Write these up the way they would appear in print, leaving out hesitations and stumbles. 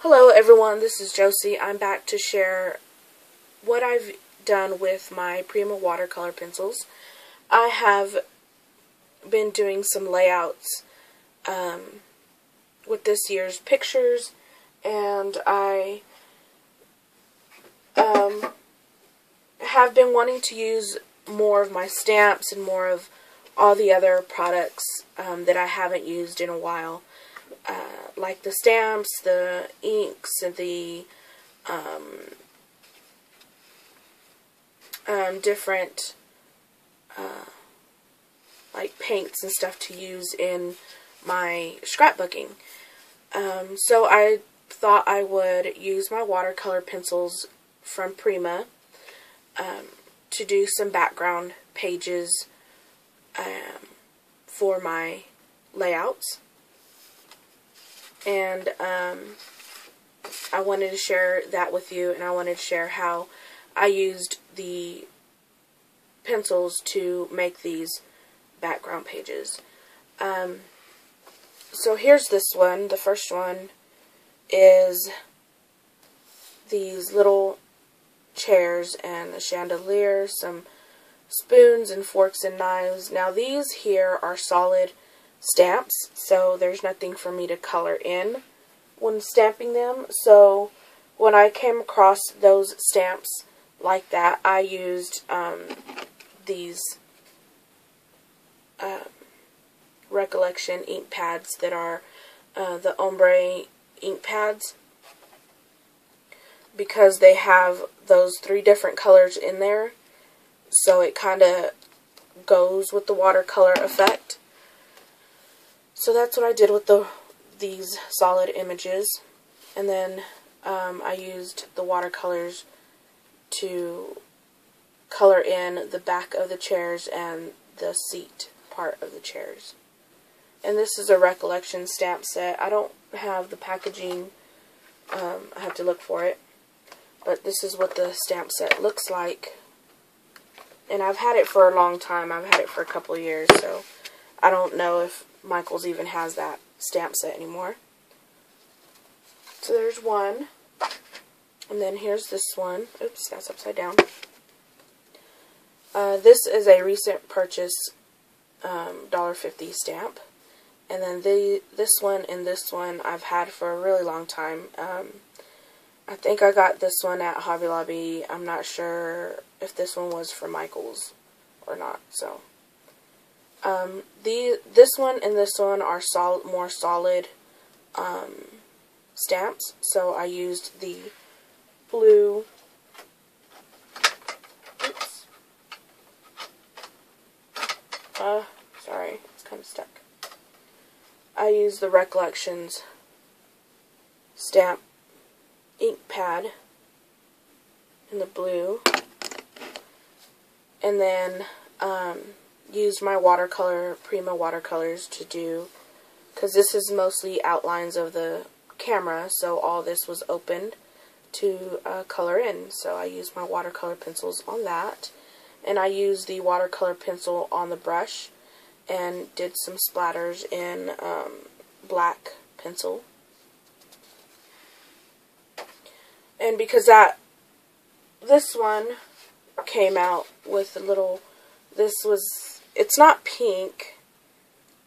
Hello everyone, this is Josie. I'm back to share what I've done with my Prima watercolor pencils. I have been doing some layouts with this year's pictures, and I have been wanting to use more of my stamps and more of all the other products that I haven't used in a while. Like the stamps, the inks, and the different like paints and stuff to use in my scrapbooking. So I thought I would use my watercolor pencils from Prima to do some background pages for my layouts. And I wanted to share that with you, and I wanted to share how I used the pencils to make these background pages. So here's this one. The first one is these little chairs and a chandelier, some spoons and forks and knives. Now these here are solid stamps, so there's nothing for me to color in when stamping them. So when I came across those stamps like that, I used these Recollection ink pads that are the ombre ink pads, because they have those 3 different colors in there, so it kind of goes with the watercolor effect. So that's what I did with these solid images. And then I used the watercolors to color in the back of the chairs and the seat part of the chairs. And this is a Recollection stamp set. I don't have the packaging. I have to look for it. But this is what the stamp set looks like. And I've had it for a long time. I've had it for a couple of years, so I don't know if Michael's even has that stamp set anymore. So there's one. And then here's this one. Oops, that's upside down. This is a recent purchase $1.50 stamp. And then this one and this one I've had for a really long time. I think I got this one at Hobby Lobby. I'm not sure if this one was for Michael's or not. So this one and this one are more solid stamps. So I used the blue. Oops. Sorry, it's kind of stuck. I used the Recollections stamp ink pad in the blue, and then used my watercolor, Prima watercolors, to do, because this is mostly outlines of the camera, so all this was opened to color in. So I used my watercolor pencils on that, and I used the watercolor pencil on the brush and did some splatters in black pencil. And because this one came out with a little, it's not pink,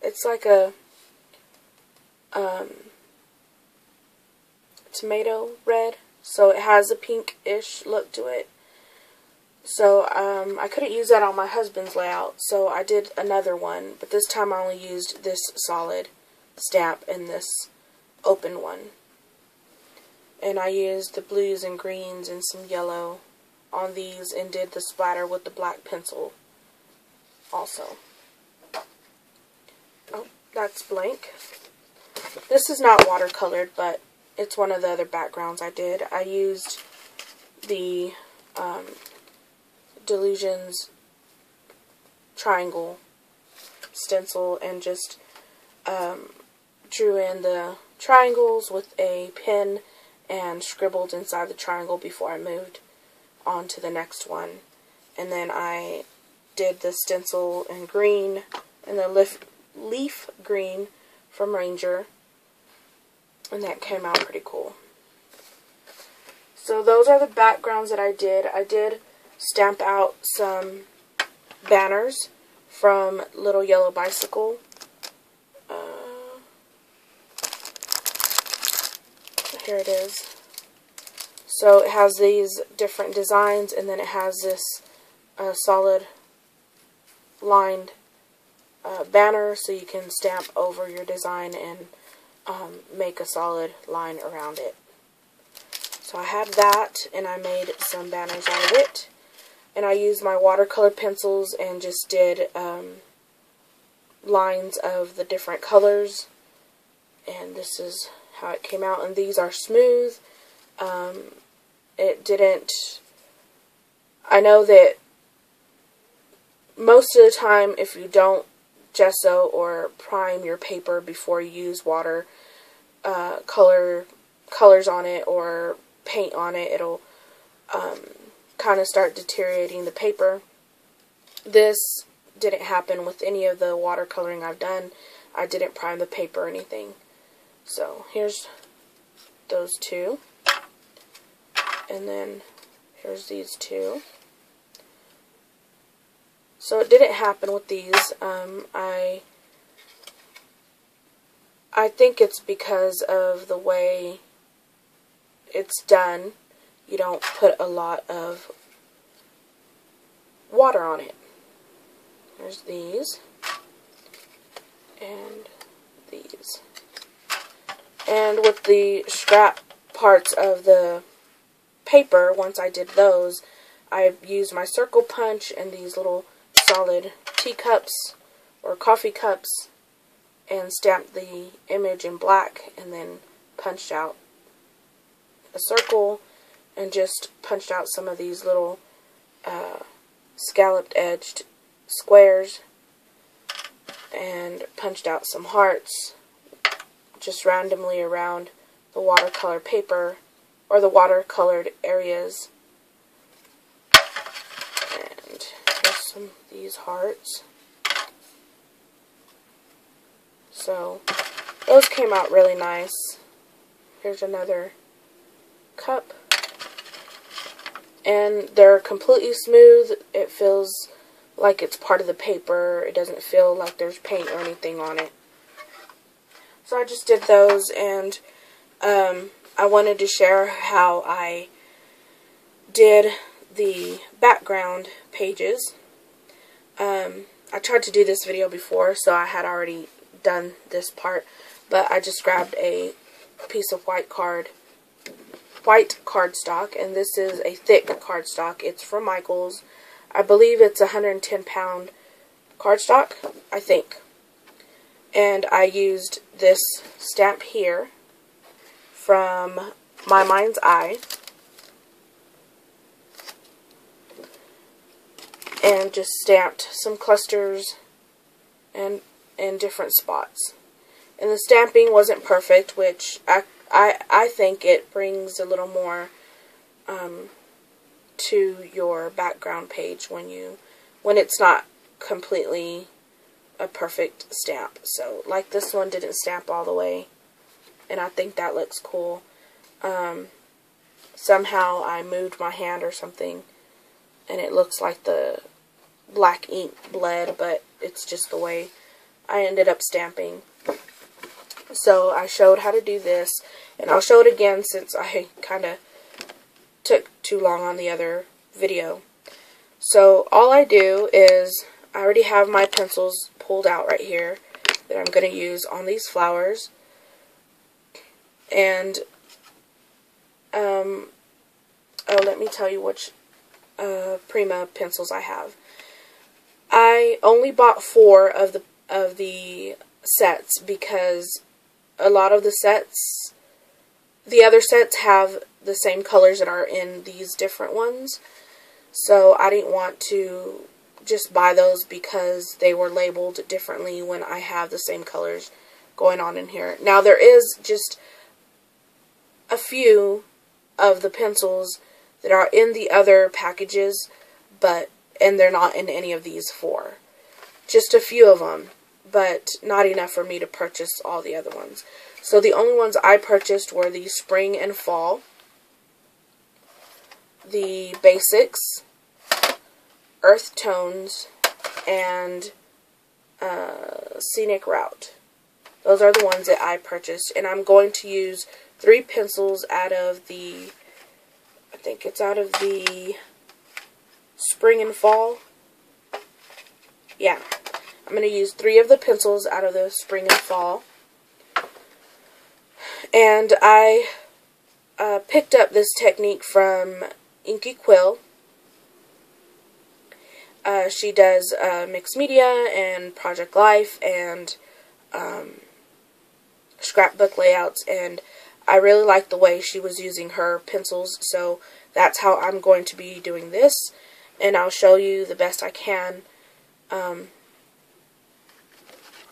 it's like a tomato red, so it has a pinkish look to it. So I couldn't use that on my husband's layout, so I did another one, but this time I only used this solid stamp and this open one. And I used the blues and greens and some yellow on these and did the splatter with the black pencil also. Oh, that's blank. This is not watercolored, but it's one of the other backgrounds I did. I used the Delusions triangle stencil and just drew in the triangles with a pen and scribbled inside the triangle before I moved on to the next one. And then I did the stencil in green and the leaf green from Ranger, and that came out pretty cool. So those are the backgrounds that I did. I did stamp out some banners from Little Yellow Bicycle. Here it is. So it has these different designs, and then it has this solid lined banner, so you can stamp over your design and make a solid line around it. So I had that, and I made some banners out of it. And I used my watercolor pencils and just did lines of the different colors. And this is how it came out. And these are smooth. It didn't... I know that most of the time, if you don't gesso or prime your paper before you use water colors on it or paint on it, it'll kind of start deteriorating the paper. This didn't happen with any of the watercoloring I've done. I didn't prime the paper or anything. So here's those two, and then here's these two. So it didn't happen with these. I think it's because of the way it's done. You don't put a lot of water on it. There's these and these. And with the scrap parts of the paper, once I did those, I used my circle punch and these little solid teacups or coffee cups and stamped the image in black, and then punched out a circle and just punched out some of these little scalloped edged squares and punched out some hearts just randomly around the watercolor paper or the watercolored areas. And here's some of these hearts. So those came out really nice. Here's another cup. And they're completely smooth. It feels like it's part of the paper. It doesn't feel like there's paint or anything on it. So I just did those, and I wanted to share how I did the background pages. I tried to do this video before, so I had already done this part, but I just grabbed a piece of white cardstock, and this is a thick cardstock. It's from Michaels. I believe it's 110-pound cardstock, I think. And I used this stamp here from My Mind's Eye, and just stamped some clusters and in different spots. And the stamping wasn't perfect, which I think it brings a little more to your background page when it's not completely a perfect stamp. So like this one didn't stamp all the way, and I think that looks cool. Somehow I moved my hand or something, and it looks like the black ink bled, but it's just the way I ended up stamping. So I showed how to do this, and I'll show it again since I kind of took too long on the other video. So all I do is, I already have my pencils pulled out right here that I'm going to use on these flowers. And, oh, let me tell you which Prima pencils I have. I only bought 4 of the sets because a lot of the other sets have the same colors that are in these different ones. So I didn't want to just buy those because they were labeled differently when I have the same colors going on in here. Now there is just a few of the pencils that are in the other packages, and they're not in any of these 4. Just a few of them, but not enough for me to purchase all the other ones. So the only ones I purchased were the spring and fall. the Basics, Earth Tones, and Scenic Route. Those are the ones that I purchased, and I'm going to use 3 pencils out of the, I think it's out of the Spring and Fall. Yeah, I'm going to use 3 of the pencils out of the Spring and Fall. And I picked up this technique from Inky Quill. She does mixed media and Project Life and scrapbook layouts, and I really like the way she was using her pencils, so that's how I'm going to be doing this, and I'll show you the best I can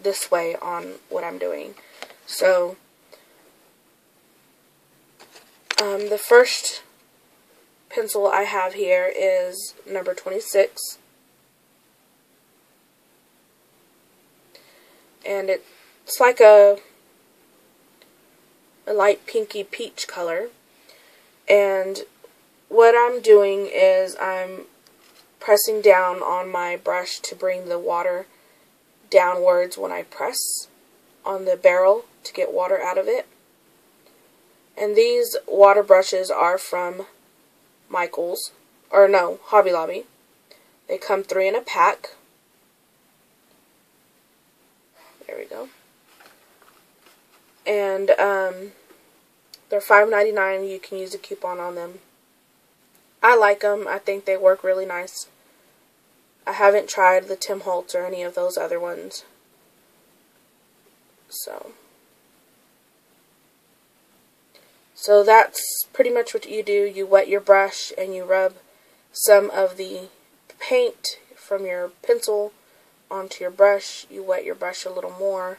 this way on what I'm doing. So the first pencil I have here is number 26, and it's like a light pinky peach color, and what I'm doing is I'm pressing down on my brush to bring the water downwards when I press on the barrel to get water out of it. And these water brushes are from Michael's, or no, Hobby Lobby. They come 3 in a pack. There we go. And they're $5.99. You can use a coupon on them. I like them. I think they work really nice. I haven't tried the Tim Holtz or any of those other ones. So that's pretty much what you do. You wet your brush and you rub some of the paint from your pencil onto your brush. You wet your brush a little more.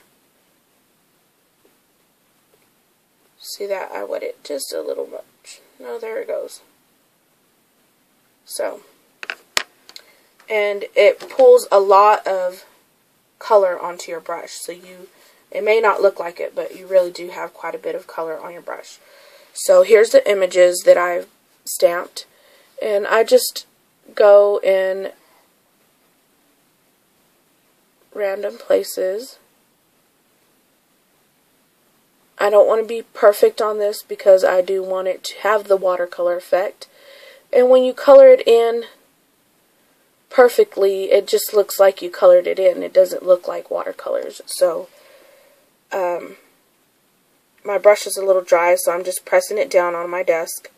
See that? I wet it just a little much. No, there it goes. So, and it pulls a lot of color onto your brush. So it may not look like it, but you really do have quite a bit of color on your brush. So here's the images that I've stamped, and I just go in random places. I don't want to be perfect on this because I do want it to have the watercolor effect. And when you color it in perfectly, it just looks like you colored it in. It doesn't look like watercolors. So, my brush is a little dry, so I'm just pressing it down on my desk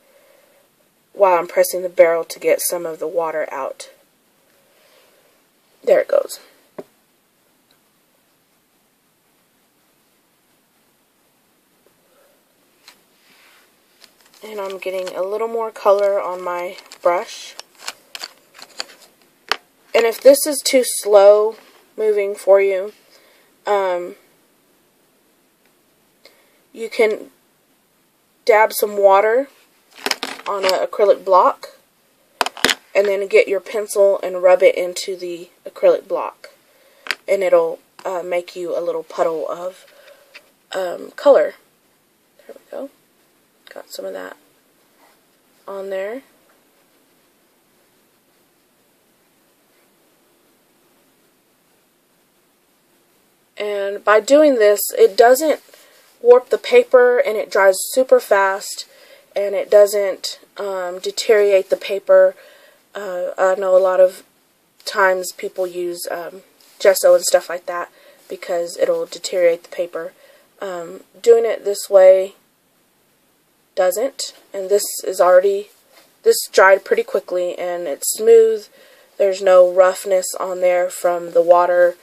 while I'm pressing the barrel to get some of the water out. There it goes. And I'm getting a little more color on my brush. And if this is too slow moving for you, you can dab some water on an acrylic block and then get your pencil and rub it into the acrylic block, and it'll make you a little puddle of color. There we go. Got some of that on there. And by doing this, it doesn't warp the paper, and it dries super fast, and it doesn't deteriorate the paper. I know a lot of times people use gesso and stuff like that because it'll deteriorate the paper. Doing it this way doesn't, and this dried pretty quickly, and it's smooth. There's no roughness on there from the water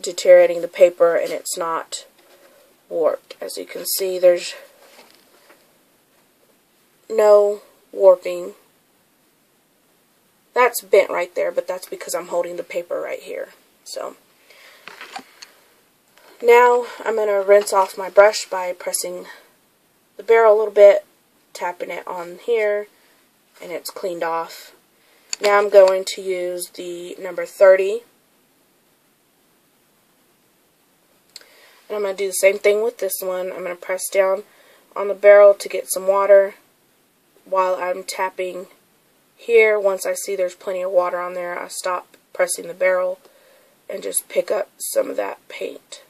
deteriorating the paper, and it's not warped. As you can see, there's no warping. That's bent right there, but that's because I'm holding the paper right here. So now I'm going to rinse off my brush by pressing the barrel a little bit, tapping it on here, and it's cleaned off. Now I'm going to use the number 30. And I'm going to do the same thing with this one. I'm going to press down on the barrel to get some water while I'm tapping here, once I see there's plenty of water on there, I stop pressing the barrel and just pick up some of that paint,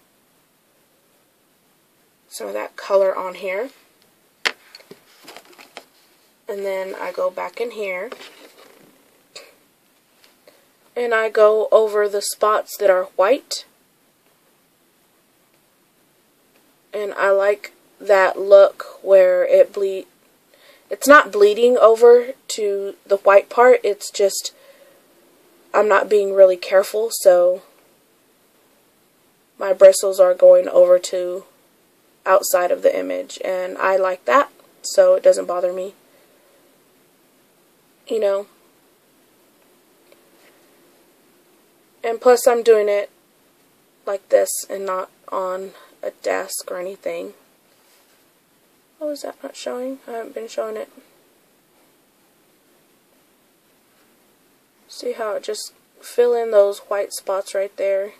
some of that color on here. And then I go back in here and I go over the spots that are white. And I like that look where it's not bleeding over to the white part, it's just I'm not being really careful, so my bristles are going over to outside of the image, and I like that, so it doesn't bother me, you know. And plus I'm doing it like this and not on a desk or anything. Oh, is that not showing? I haven't been showing it. See how it just fill in those white spots right there.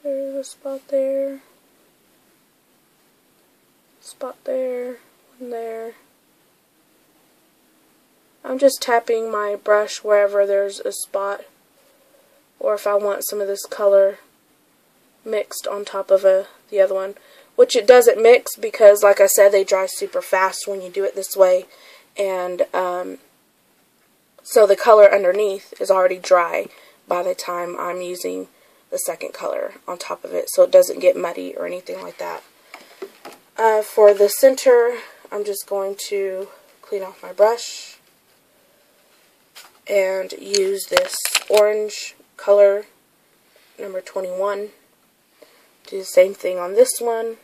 There's a spot there. Spot there. One there. I'm just tapping my brush wherever there's a spot, or if I want some of this color mixed on top of the other one, which it doesn't mix because, like I said, they dry super fast when you do it this way, and so the color underneath is already dry by the time I'm using the second color on top of it, so it doesn't get muddy or anything like that. For the center, I'm just going to clean off my brush and use this orange color, number 21. Do the same thing on this one.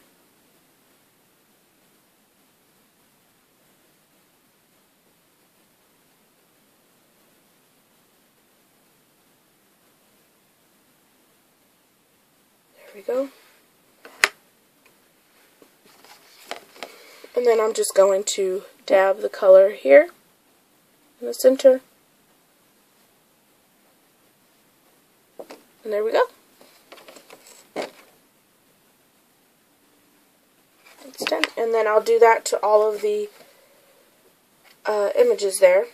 There we go. And then I'm just going to dab the color here in the center. And there we go. It's done. And then I'll do that to all of the images there.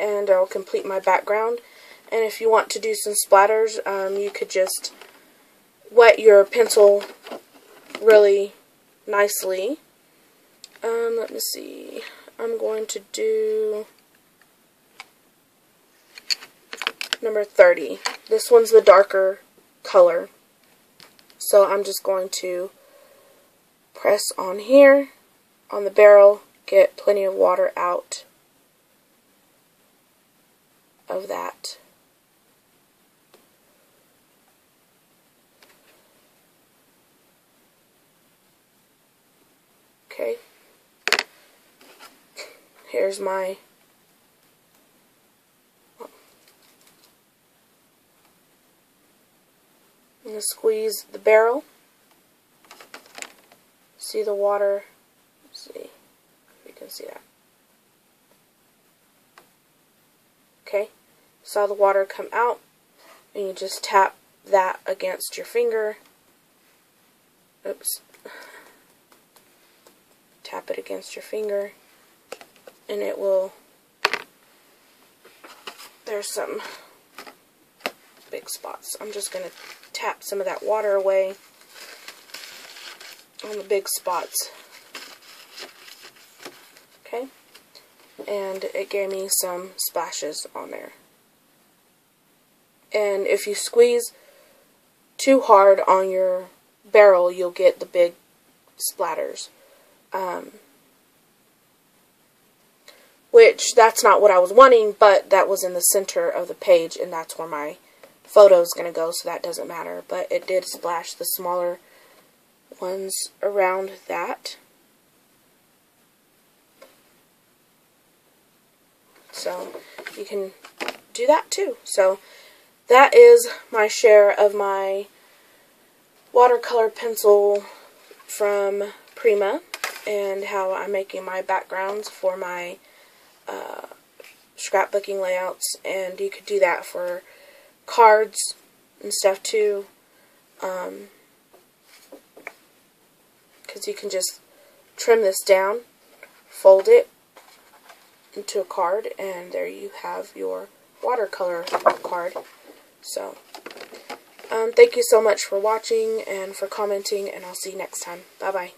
And I'll complete my background. And if you want to do some splatters, you could just wet your pencil really nicely. Let me see. I'm going to do number 30. This one's the darker color. So I'm just going to press on here, on the barrel, get plenty of water out of that. Okay. Here's my I'm going to squeeze the barrel. See the water? Let's see if you can see that. Okay, saw the water come out, and you just tap that against your finger. Oops. Tap it against your finger, and it will, there's some big spots. I'm just going to tap some of that water away on the big spots. Okay, and it gave me some splashes on there. And if you squeeze too hard on your barrel, you'll get the big splatters. Which, that's not what I was wanting, but that was in the center of the page, and that's where my photo is going to go, so that doesn't matter. But it did splash the smaller ones around that. So you can do that too. So that is my share of my watercolor pencil from Prima, and how I'm making my backgrounds for my scrapbooking layouts. And you could do that for cards and stuff too, because you can just trim this down, fold it into a card, and there you have your watercolor card. So, thank you so much for watching and for commenting, and I'll see you next time. Bye-bye.